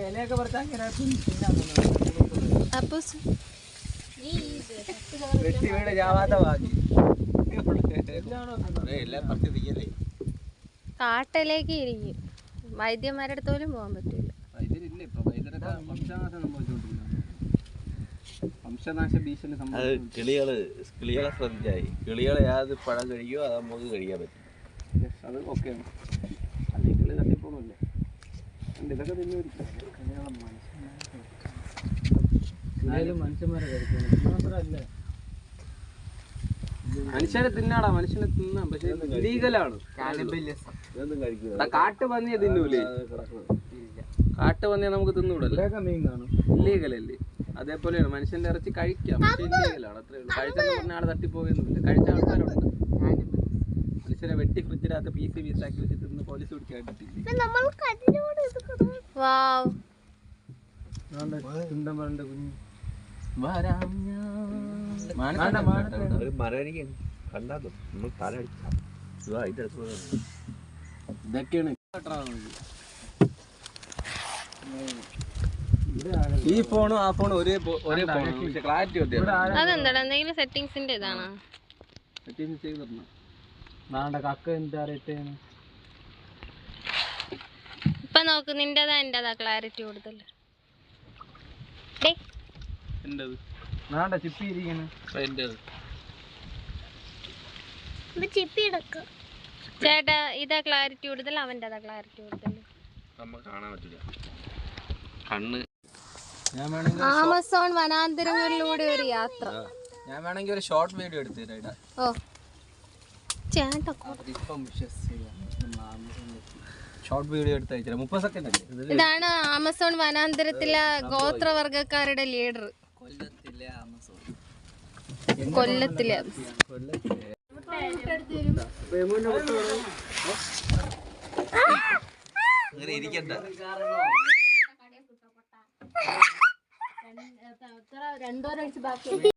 ഇലയൊക്കെ പറിച്ചാൽ വെട്ടി വീട് ജാവാത്ത ബാക്കി കാട്ടിലേക്ക് ഇരിക്കും. വൈദ്യന്മാരുടെ അടുത്ത് പോലും പോകാൻ പറ്റില്ല. വൈദ്യരില്ല ഇപ്പൊ. വൈദ്യരൊക്കെ വംശനാശം വംശനാശ ഭീഷണി കിളികളെ ശ്രദ്ധിച്ചായി. കിളികളെ ഏത് പഴം കഴിക്കുമോ അത് നമുക്ക് കഴിക്കാൻ പറ്റും. അത് ഓക്കെയാണ്. അല്ലെങ്കിൽ കിളി തട്ടിപ്പോന്നില്ലേ. ഇതൊക്കെ മനുഷ്യന്മാരെ കഴിക്കണം. മനുഷ്യനെ തിന്നാടാ, മനുഷ്യനെ തിന്നാം. പക്ഷെ ഇല്ലീഗലാണ്. കാട്ടുപന്നിയെ തിന്നൂലേ? കാട്ടുപന്നിയെ നമുക്ക് തിന്നൂടല്ലോ, ഇല്ലീഗലല്ലേ? അതേപോലെയാണ് മനുഷ്യന്റെ ഇറച്ചി കഴിക്കാം, പക്ഷെ ഇല്ലീഗലാണ്. അത്രേ ഉള്ളൂ. കഴിച്ചെന്ന് പറഞ്ഞാൽ ആളെ തട്ടിപ്പോകുന്നില്ല. കഴിച്ച ആൾക്കാരുണ്ട്. മനുഷ്യനെ വെട്ടി ഫ്രിഡ്ജിനകത്ത് പീസാക്കി വെച്ച് തിന്ന് പോലീസ് പിടിക്കാണ്ടിട്ടില്ല. ഇതൊക്കെയാണ് ഈ ഫോണും ആ ഫോണും ഒരേ ഫോൺ, ക്ലാരിറ്റി അതെന്താ എന്തെങ്കിലും സെറ്റിംഗ്സിന്റെ ഇതാണോ? സെറ്റിംഗ്സ് ചെയ്തിടണം. കക്ക എന്താ ഇപ്പൊ നോക്ക്, നിന്റേതാ എന്റേതാ ക്ലാരിറ്റി കൂടുതൽ. ചേട്ടാ ഇതാ ക്ലാരിറ്റി കൂടുതൽ, അവൻ്റെതാ ക്ലാരിറ്റി കൂടുതൽ. ആമസോൺ വനാന്തരങ്ങളിലൂടെ ഒരു യാത്ര. ഞാൻ വേണമെങ്കിൽ ഒരു ഷോർട്ട് വീഡിയോ എടുത്തു തരാം. ഓ ചേട്ടാ, ഷോർട്ട് വീഡിയോ എടുത്ത് അയച്ചു 30 സെക്കൻഡ് അല്ലേ? ഇതാണ് ആമസോൺ വനാന്തരത്തിലെ ഗോത്രവർഗക്കാരുടെ ലീഡർ. കൊല്ലത്തിലെ അങ്ങനെ ഇരിക്കണ്ട. 2 ബാക്കി